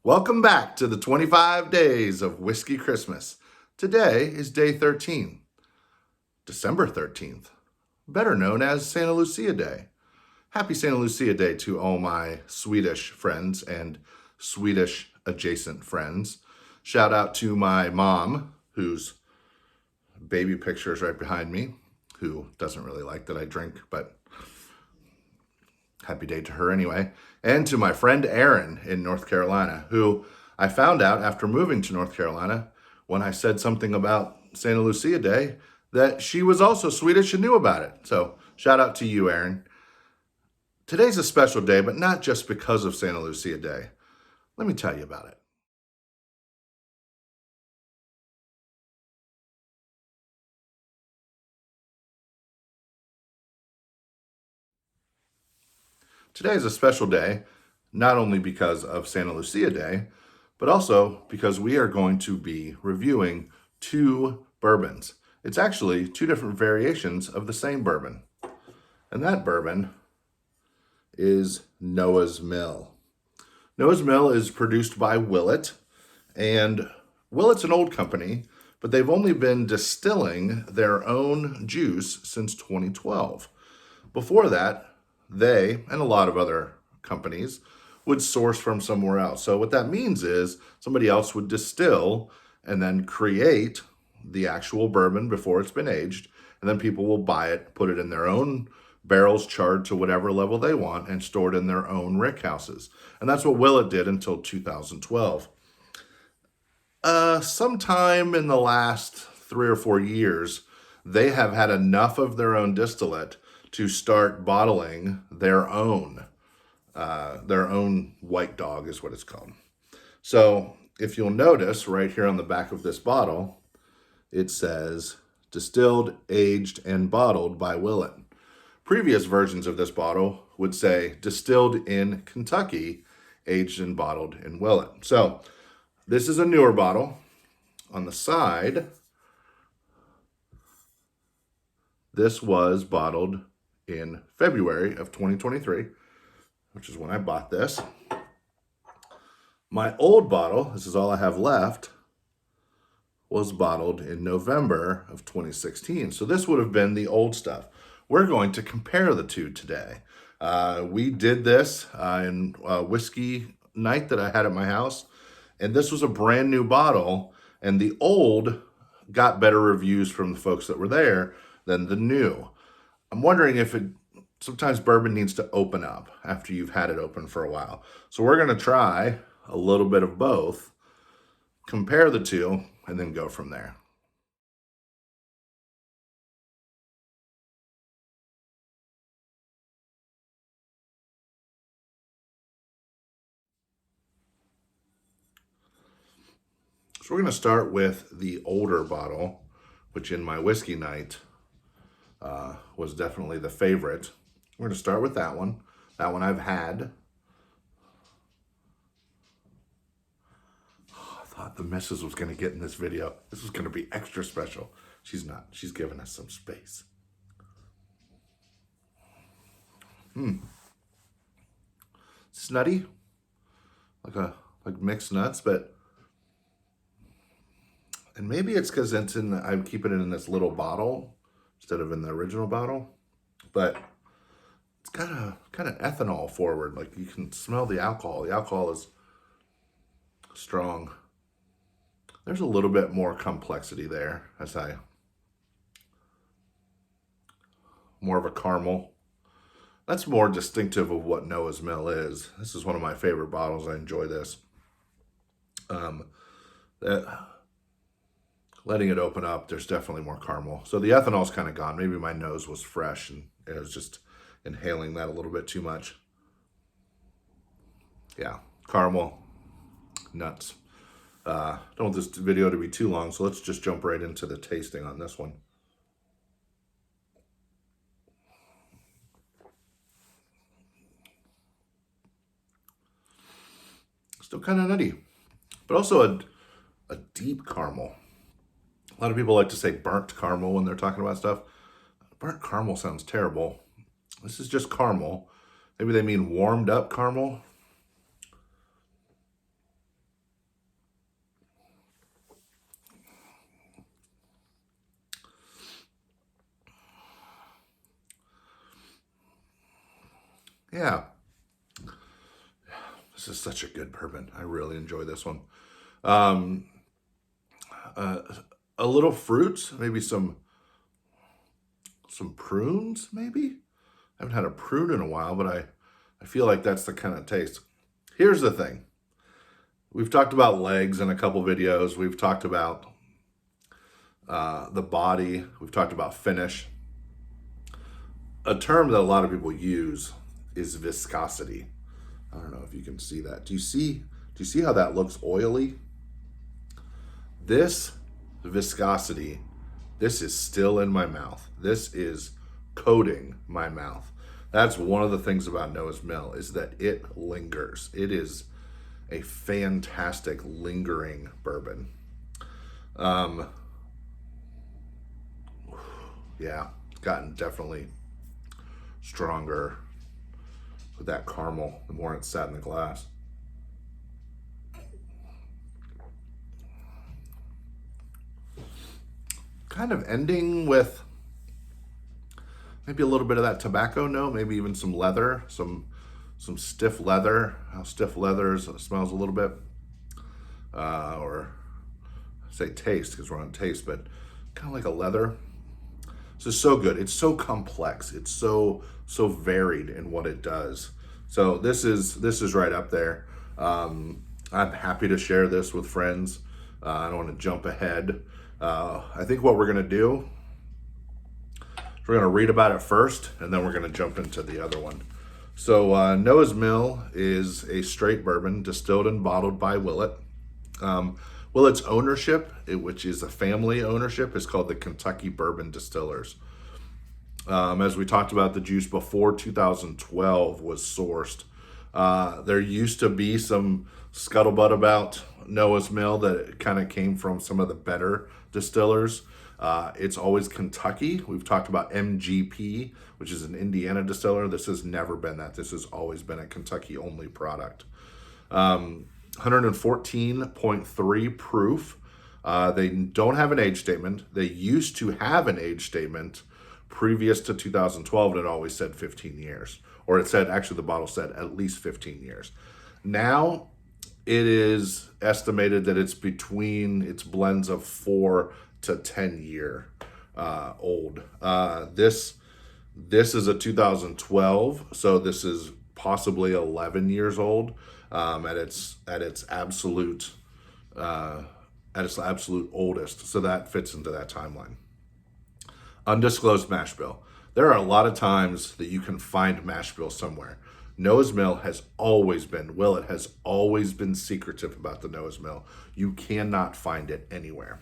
Welcome back to the 25 days of Whiskey Christmas. Today is day 13, December 13th, better known as Santa Lucia Day. Happy Santa Lucia Day to all my Swedish friends and Swedish adjacent friends. Shout out to my mom, whose baby picture is right behind me, who doesn't really like that I drink, but happy day to her anyway. And to my friend Erin in North Carolina, who I found out after moving to North Carolina when I said something about Santa Lucia Day that she was also Swedish and knew about it. So shout out to you, Erin. Today's a special day, but not just because of Santa Lucia Day. Let me tell you about it. Today is a special day, not only because of Santa Lucia Day, but also because we are going to be reviewing two bourbons. It's actually two different variations of the same bourbon. And that bourbon is Noah's Mill. Noah's Mill is produced by Willet, and Willet's an old company, but they've only been distilling their own juice since 2012. Before that, they and a lot of other companies would source from somewhere else. So what that means is somebody else would distill and then create the actual bourbon before it's been aged, and then people will buy it, put it in their own barrels, charred to whatever level they want, and stored in their own rick houses. And that's what Willet did until 2012. Sometime in the last 3 or 4 years, they have had enough of their own distillate to start bottling their own. Their own White Dog is what it's called. So if you'll notice right here on the back of this bottle, it says distilled, aged, and bottled by Willet. Previous versions of this bottle would say distilled in Kentucky, aged and bottled in Willet. So this is a newer bottle. On the side, this was bottled in February of 2023, which is when I bought this. My old bottle, this is all I have left, was bottled in November of 2016. So this would have been the old stuff. We're going to compare the two today. We did this in a whiskey night that I had at my house, and this was a brand new bottle, and the old got better reviews from the folks that were there than the new. I'm wondering if sometimes bourbon needs to open up after you've had it open for a while. So we're going to try a little bit of both, compare the two, and then go from there. So we're going to start with the older bottle, which in my whiskey night was definitely the favorite. We're going to start with that one. That one I've had. Oh, I thought the missus was going to get in this video. This was going to be extra special. She's not. She's giving us some space. It's nutty, like mixed nuts, but and maybe it's because I'm keeping it in this little bottle instead of in the original bottle, but it's kind of ethanol forward. Like you can smell the alcohol. The alcohol is strong. There's a little bit more complexity there more of a caramel. That's more distinctive of what Noah's Mill is. This is one of my favorite bottles. I enjoy this. That letting it open up, there's definitely more caramel. So the ethanol's kind of gone. Maybe my nose was fresh and it was just inhaling that a little bit too much. Yeah, caramel, nuts. Don't want this video to be too long, so let's just jump right into the tasting on this one. Still kind of nutty, but also a deep caramel. A lot of people like to say burnt caramel when they're talking about stuff. Burnt caramel sounds terrible. This is just caramel. Maybe they mean warmed up caramel. Yeah, this is such a good bourbon. I really enjoy this one. Um, uh, a little fruit, maybe some prunes, maybe. I haven't had a prune in a while, but I feel like that's the kind of taste. Here's the thing. We've talked about legs in a couple videos. We've talked about the body. We've talked about finish. A term that a lot of people use is viscosity. I don't know if you can see that. Do you see how that looks oily? This viscosity, this is still in my mouth. This is coating my mouth. That's one of the things about Noah's Mill, is that it lingers. It is a fantastic lingering bourbon. Yeah, it's gotten definitely stronger with that caramel the more it's sat in the glass. Kind of ending with maybe a little bit of that tobacco note, maybe even some leather, some stiff leather. How stiff leather smells a little bit, or I say taste because we're on taste, but kind of like a leather. This is so good. It's so complex. It's so varied in what it does. So this is right up there. I'm happy to share this with friends. I don't want to jump ahead. I think what we're gonna do is we're gonna read about it first, and then we're gonna jump into the other one. So Noah's Mill is a straight bourbon distilled and bottled by Willett. Willett's ownership, which is a family ownership, is called the Kentucky Bourbon Distillers. As we talked about, the juice before 2012 was sourced. There used to be some scuttlebutt about Noah's Mill that it kind of came from some of the better distillers. It's always Kentucky. We've talked about MGP, which is an Indiana distiller. This has never been that. This has always been a Kentucky only product. 114.3 proof. They don't have an age statement. They used to have an age statement previous to 2012, and it always said 15 years. Or it said, actually the bottle said at least 15 years. Now it is estimated that it's blends of 4 to 10 year old. This is a 2012, so this is possibly 11 years old at its absolute oldest. So that fits into that timeline. Undisclosed mash bill. There are a lot of times that you can find mash bill somewhere. Noah's Mill has always been, Willett has always been secretive about the Noah's Mill. You cannot find it anywhere.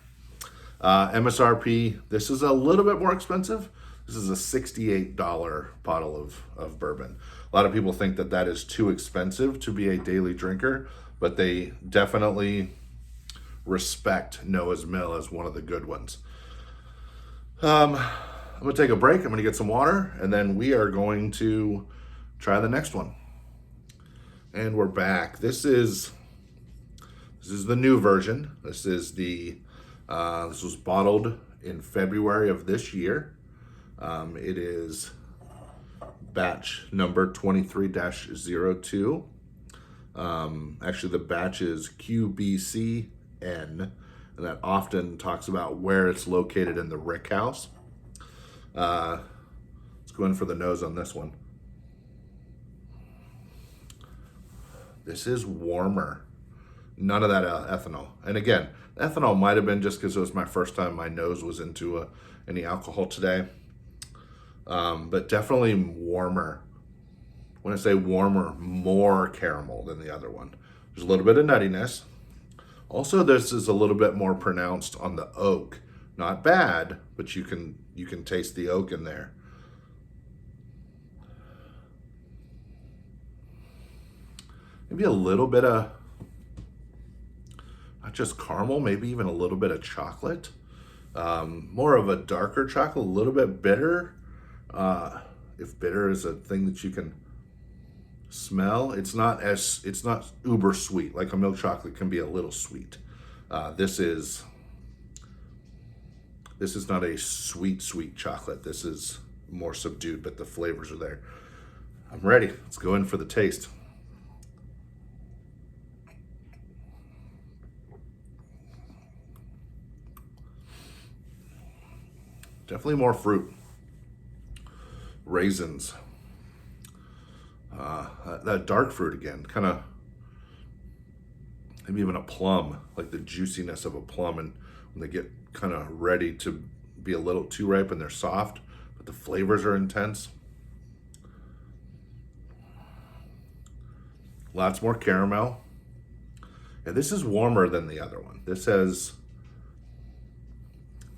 MSRP, this is a little bit more expensive. This is a $68 bottle of bourbon. A lot of people think that that is too expensive to be a daily drinker, but they definitely respect Noah's Mill as one of the good ones. I'm gonna take a break. I'm gonna get some water, and then we are going to try the next one. And we're back. This is the new version. This is this was bottled in February of this year. It is batch number 23-02. Actually, the batch is QBCN, and that often talks about where it's located in the rick house. Let's go in for the nose on this one. This is warmer. None of that ethanol. And again, ethanol might have been just because it was my first time my nose was into any alcohol today. But definitely warmer. When I say warmer, more caramel than the other one. There's a little bit of nuttiness. Also, this is a little bit more pronounced on the oak. Not bad, but you can taste the oak in there. Maybe a little bit of, not just caramel, maybe even a little bit of chocolate. More of a darker chocolate, a little bit bitter. If bitter is a thing that you can smell, it's not uber sweet. Like a milk chocolate can be a little sweet. This is not a sweet chocolate. This is more subdued, but the flavors are there. I'm ready. Let's go in for the taste. Definitely more fruit. Raisins. That dark fruit again, kind of maybe even a plum, like the juiciness of a plum. And when they get kind of ready to be a little too ripe and they're soft, but the flavors are intense. Lots more caramel. And this is warmer than the other one. This has,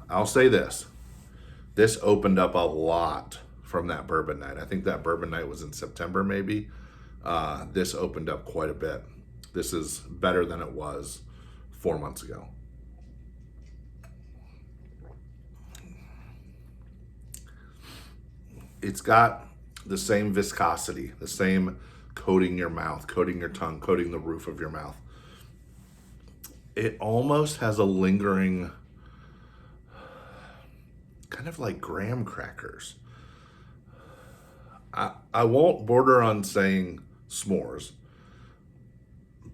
I'll say this opened up a lot from that bourbon night. I think that bourbon night was in September, maybe. This opened up quite a bit. This is better than it was 4 months ago. It's got the same viscosity, the same coating your mouth, coating your tongue, coating the roof of your mouth. It almost has a lingering, kind of like graham crackers. I won't border on saying s'mores,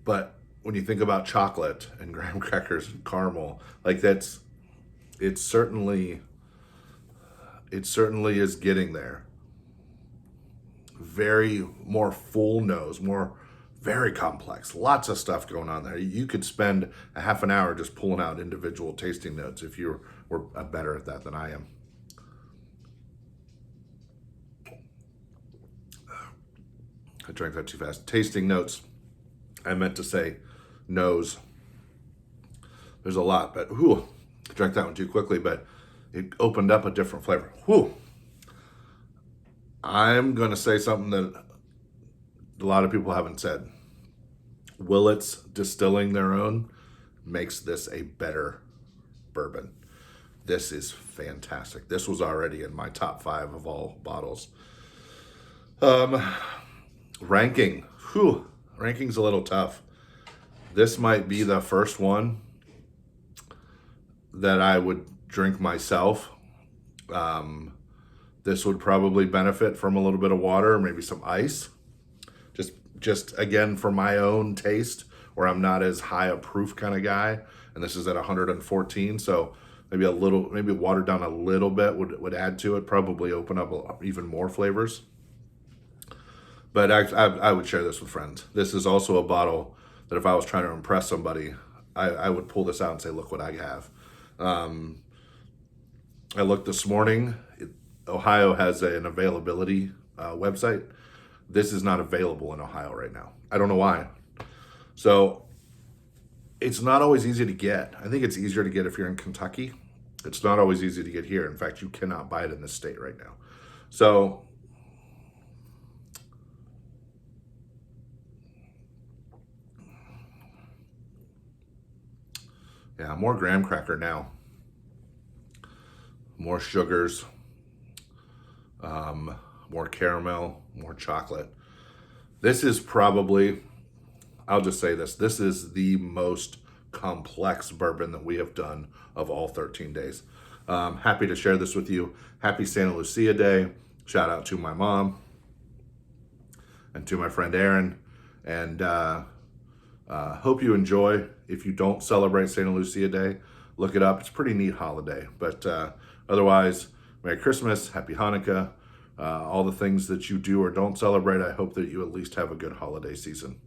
but when you think about chocolate and graham crackers and caramel, like it certainly is getting there. Very more full nose, more very complex, lots of stuff going on there. You could spend a half an hour just pulling out individual tasting notes if you were better at that than I am. I drank that too fast. Tasting notes. I meant to say nose. There's a lot, but whew, I drank that one too quickly, but it opened up a different flavor. Whew. I'm going to say something that a lot of people haven't said. Willett's distilling their own makes this a better bourbon. This is fantastic. This was already in my top 5 of all bottles. Ranking. Whew. Ranking's a little tough. This might be the first one that I would drink myself. This would probably benefit from a little bit of water, maybe some ice. Just again, for my own taste, where I'm not as high a proof kind of guy. And this is at 114, so maybe watered down a little bit would add to it, probably open up even more flavors. But I would share this with friends. This is also a bottle that if I was trying to impress somebody, I would pull this out and say, look what I have. I looked this morning. Ohio has an availability website. This is not available in Ohio right now. I don't know why. So it's not always easy to get. I think it's easier to get if you're in Kentucky. It's not always easy to get here. In fact, you cannot buy it in this state right now. So yeah, more graham cracker now. More sugars. More caramel, more chocolate. This is probably, I'll just say this is the most complex bourbon that we have done of all 13 days. Happy to share this with you. Happy Santa Lucia Day. Shout out to my mom and to my friend Aaron. And hope you enjoy. If you don't celebrate Santa Lucia Day, look it up. It's a pretty neat holiday. But otherwise, Merry Christmas, Happy Hanukkah, all the things that you do or don't celebrate. I hope that you at least have a good holiday season.